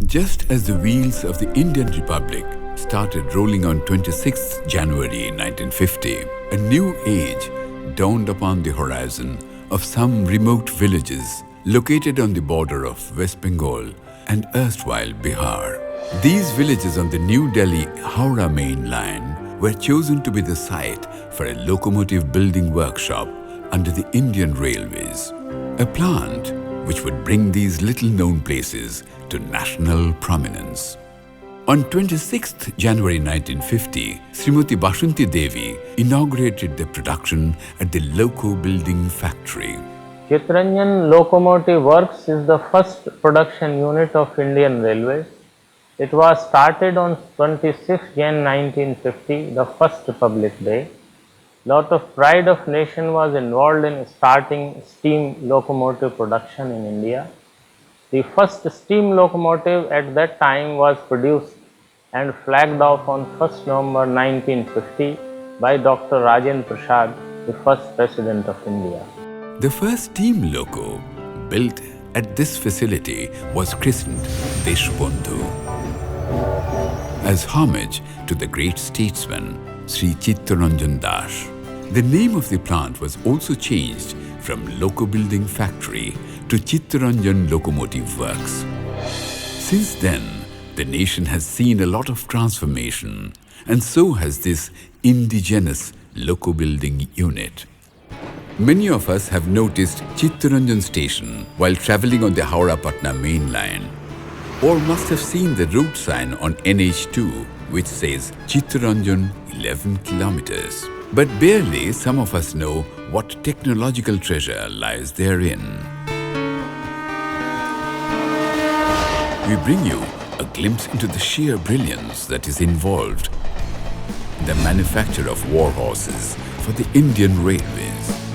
Just as the wheels of the Indian Republic started rolling on 26th January 1950, a new age dawned upon the horizon of some remote villages located on the border of West Bengal and erstwhile Bihar. These villages on the New Delhi-Howrah main line were chosen to be the site for a locomotive building workshop under the Indian Railways, a plant which would bring these little-known places to national prominence. On 26th January 1950, Srimati Bashanti Devi inaugurated the production at the Loco Building Factory. Chittaranjan Locomotive Works is the first production unit of Indian Railways. It was started on 26th Jan 1950, the first Republic Day. Lot of pride of nation was involved in starting steam locomotive production in India. The first steam locomotive at that time was produced and flagged off on 1st November 1950 by Dr. Rajendra Prasad, the first President of India. The first steam loco built at this facility was christened Deshbandhu as homage to the great statesman Sri Chittaranjan Das. The name of the plant was also changed from Loco Building Factory to Chittaranjan Locomotive Works. Since then, the nation has seen a lot of transformation, and so has this indigenous loco building unit. Many of us have noticed Chittaranjan station while travelling on the Howrah-Patna main line, or must have seen the route sign on NH2 which says Chittaranjan 11 kilometers. But barely some of us know what technological treasure lies therein. We bring you a glimpse into the sheer brilliance that is involved in the manufacture of war horses for the Indian Railways.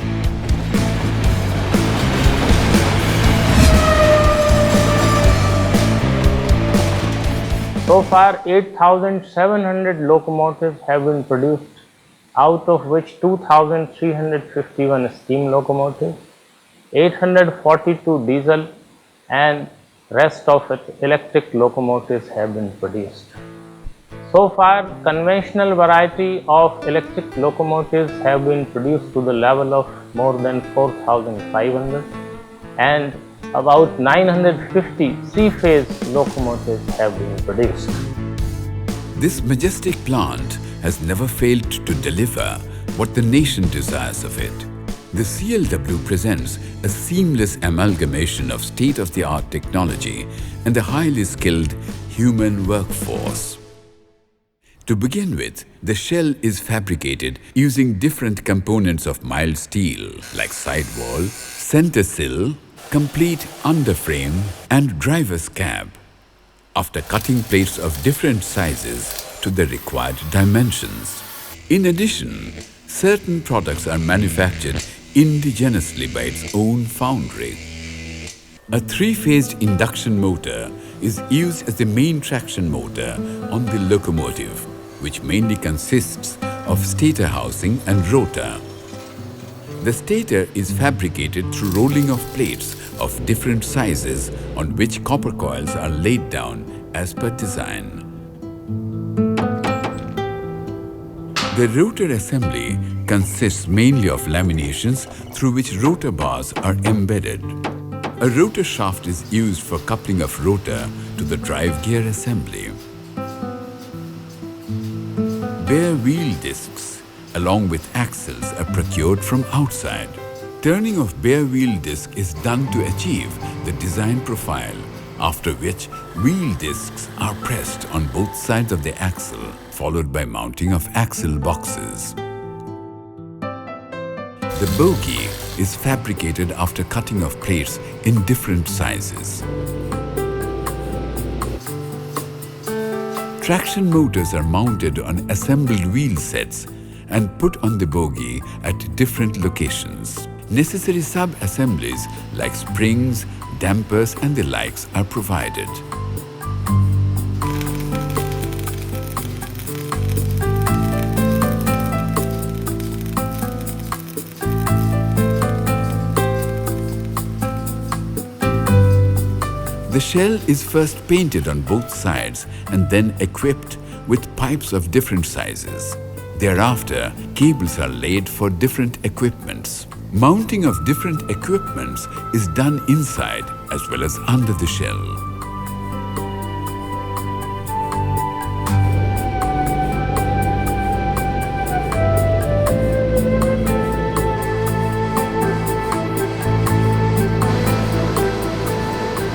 So far, 8,700 locomotives have been produced, out of which 2,351 steam locomotives, 842 diesel, and rest of it electric locomotives have been produced. So far, conventional variety of electric locomotives have been produced to the level of more than 4,500, and about 950 three-phase locomotives have been produced. This majestic plant has never failed to deliver what the nation desires of it. The CLW presents a seamless amalgamation of state-of-the-art technology and a highly skilled human workforce. To begin with, the shell is fabricated using different components of mild steel like sidewall, center sill, complete underframe and driver's cab, after cutting plates of different sizes to the required dimensions. In addition, certain products are manufactured indigenously by its own foundry. A three-phased induction motor is used as the main traction motor on the locomotive, which mainly consists of stator housing and rotor. The stator is fabricated through rolling of plates of different sizes on which copper coils are laid down as per design. The rotor assembly consists mainly of laminations through which rotor bars are embedded. A rotor shaft is used for coupling of rotor to the drive gear assembly. Bare wheel discs along with axles are procured from outside. Turning of bare wheel disc is done to achieve the design profile, after which wheel discs are pressed on both sides of the axle, followed by mounting of axle boxes. The bogie is fabricated after cutting of plates in different sizes. Traction motors are mounted on assembled wheel sets and put on the bogie at different locations. Necessary sub-assemblies like springs, dampers and the likes are provided. The shell is first painted on both sides and then equipped with pipes of different sizes. Thereafter, cables are laid for different equipments. Mounting of different equipments is done inside as well as under the shell.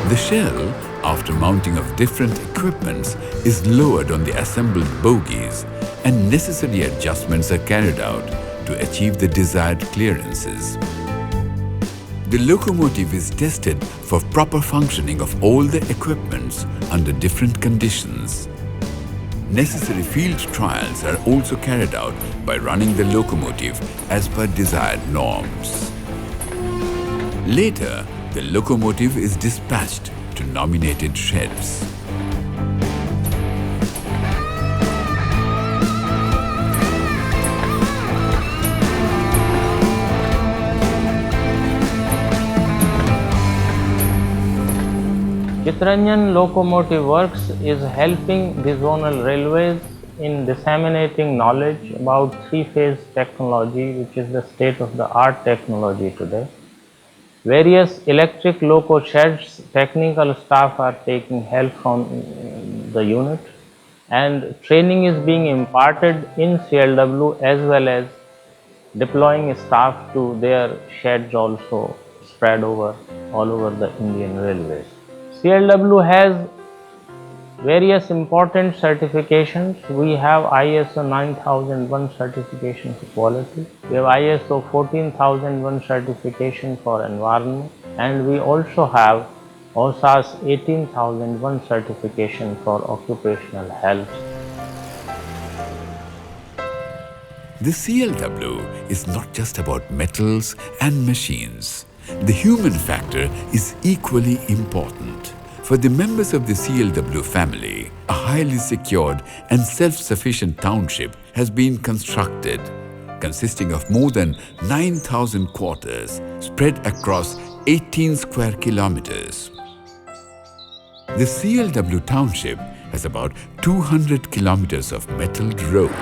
The shell, after mounting of different equipments, is lowered on the assembled bogies and necessary adjustments are carried out to achieve the desired clearances. The locomotive is tested for proper functioning of all the equipments under different conditions. Necessary field trials are also carried out by running the locomotive as per desired norms. Later, the locomotive is dispatched to nominated sheds. Chittaranjan Locomotive Works is helping the zonal railways in disseminating knowledge about three-phase technology, which is the state-of-the-art technology today. Various electric loco sheds, technical staff are taking help from the unit, and training is being imparted in CLW as well as deploying staff to their sheds also spread all over the Indian Railways. CLW has various important certifications. We have ISO 9001 certification for quality. We have ISO 14001 certification for environment, and we also have OSAS 18001 certification for occupational health. The CLW is not just about metals and machines. The human factor is equally important. For the members of the CLW family, a highly secured and self-sufficient township has been constructed, consisting of more than 9,000 quarters spread across 18 square kilometers. The CLW township has about 200 kilometers of metalled roads.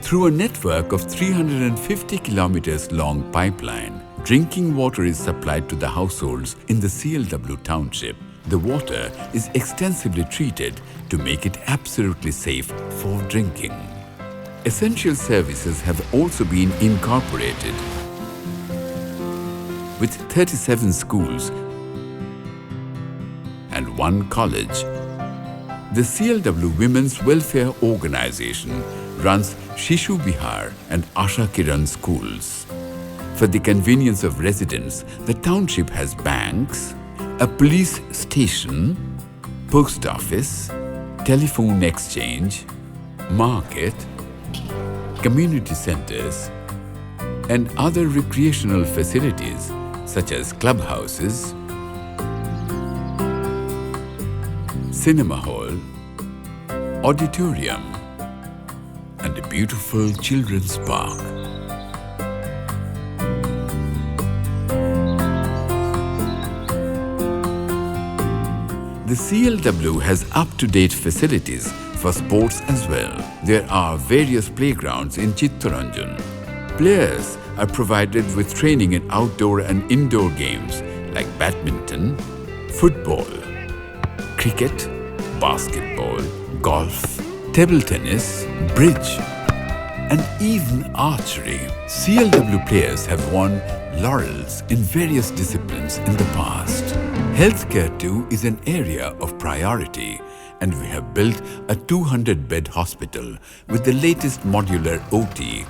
Through a network of 350 kilometers long pipeline, drinking water is supplied to the households in the CLW township. The water is extensively treated to make it absolutely safe for drinking. Essential services have also been incorporated. With 37 schools and 1 college, the CLW Women's Welfare Organization runs Shishu Vihar and Asha Kiran schools. For the convenience of residents, the township has banks, a police station, post office, telephone exchange, market, community centers, and other recreational facilities such as clubhouses, cinema hall, auditorium, and a beautiful children's park. The CLW has up-to-date facilities for sports as well. There are various playgrounds in Chittaranjan. Players are provided with training in outdoor and indoor games like badminton, football, cricket, basketball, golf, table tennis, bridge, and even archery. CLW players have won laurels in various disciplines in the past. Healthcare too is an area of priority, and we have built a 200-bed hospital with the latest modular OT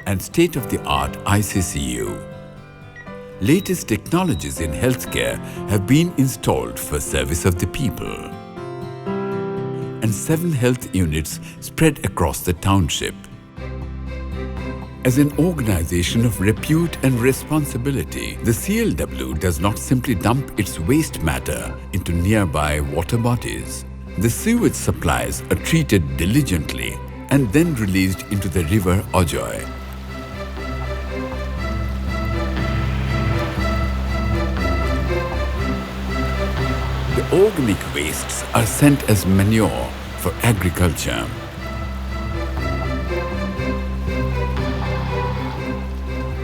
and state-of-the-art ICCU. Latest technologies in healthcare have been installed for service of the people, and 7 health units spread across the township. As an organization of repute and responsibility, the CLW does not simply dump its waste matter into nearby water bodies. The sewage supplies are treated diligently and then released into the river Ojoy. organic wastes are sent as manure for agriculture.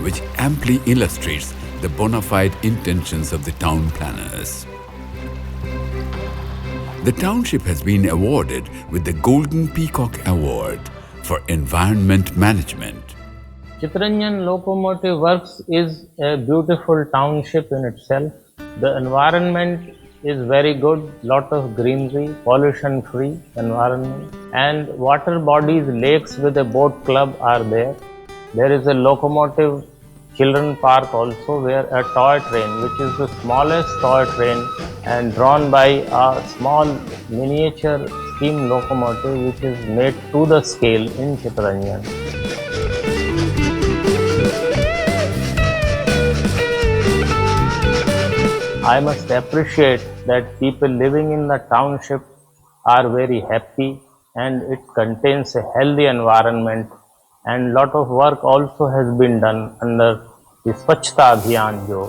Which amply illustrates the bona fide intentions of the town planners. The township has been awarded with the Golden Peacock Award for Environment Management. Chittaranjan Locomotive Works is a beautiful township in itself. The environment is very good, lot of greenery, pollution-free environment, and water bodies, lakes with a boat club are there. There is a locomotive children park also, where a toy train, which is the smallest toy train and drawn by a small miniature steam locomotive, which is made to the scale in Chittaranjan. I must appreciate that people living in the township are very happy, and it contains a healthy environment, and lot of work also has been done under the स्वच्छता अभियान जो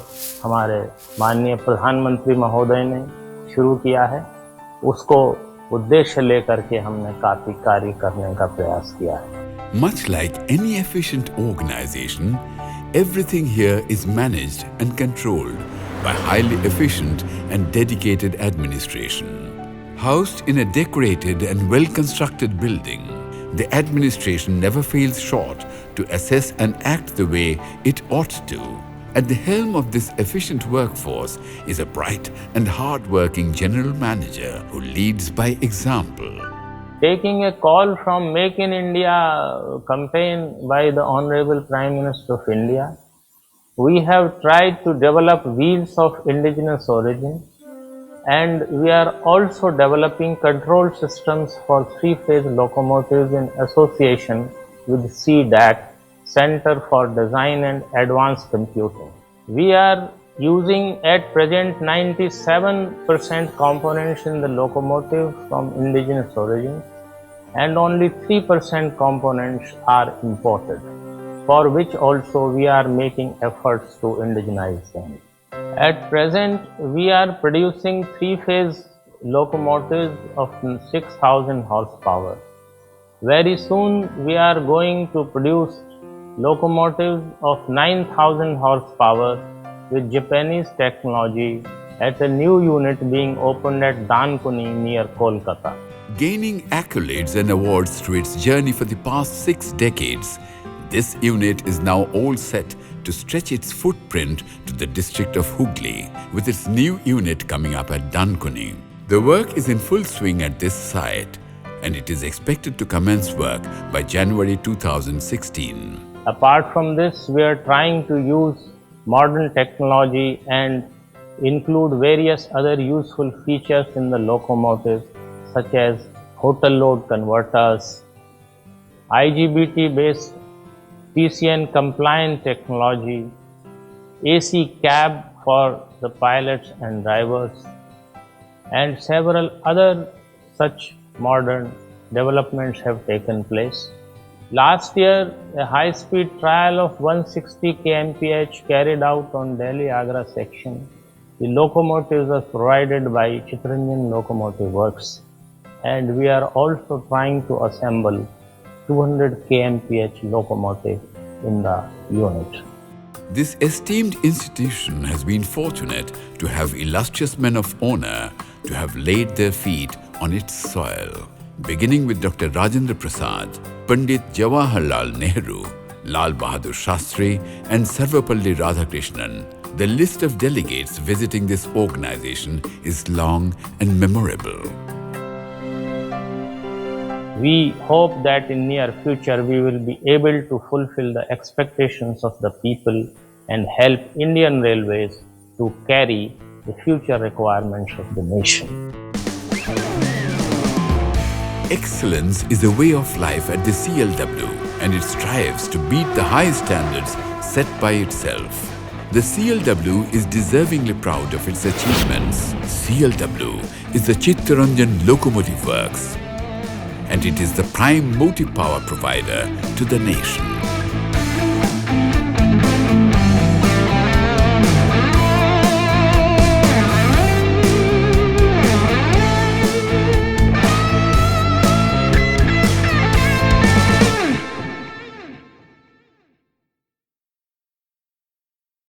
हमारे माननीय प्रधानमंत्री महोदय ने शुरू किया है, उसको उद्देश्य लेकर के हमने काफी कार्य करने का प्रयास किया है. Much like any efficient organization, everything here is managed and controlled by highly efficient and dedicated administration. Housed in a decorated and well-constructed building, the administration never fails short to assess and act the way it ought to. At the helm of this efficient workforce is a bright and hard-working general manager who leads by example. Taking a call from Make in India campaign by the Honorable Prime Minister of India, we have tried to develop wheels of indigenous origin, and we are also developing control systems for three-phase locomotives in association with CDAC, Center for Design and Advanced Computing. We are using at present 97% components in the locomotive from indigenous origin, and only 3% components are imported, for which also we are making efforts to indigenize them. At present, we are producing three-phase locomotives of 6,000 horsepower. Very soon, we are going to produce locomotives of 9,000 horsepower with Japanese technology at a new unit being opened at Dankuni near Kolkata. Gaining accolades and awards through its journey for the past 6 decades, this unit is now all set to stretch its footprint to the district of Hooghly, with its new unit coming up at Dankuni. The work is in full swing at this site, and it is expected to commence work by January 2016. Apart from this, we are trying to use modern technology and include various other useful features in the locomotive, such as hotel load converters, IGBT-based PCN compliant technology, AC cab for the pilots and drivers, and several other such modern developments have taken place. Last year, a high-speed trial of 160 kmph carried out on Delhi-Agra section. The locomotives are provided by Chittaranjan Locomotive Works, and we are also trying to assemble 200 kmph locomotive in the unit. This esteemed institution has been fortunate to have illustrious men of honor to have laid their feet on its soil, beginning with Dr. Rajendra Prasad, Pandit Jawaharlal Nehru, Lal Bahadur Shastri, and Sarvapalli Radhakrishnan. The list of delegates visiting this organization is long and memorable. We hope that in near future we will be able to fulfill the expectations of the people and help Indian Railways to carry the future requirements of the nation. Excellence is a way of life at the CLW, and it strives to beat the high standards set by itself. The CLW is deservingly proud of its achievements. CLW is the Chittaranjan Locomotive Works, and it is the prime motive power provider to the nation.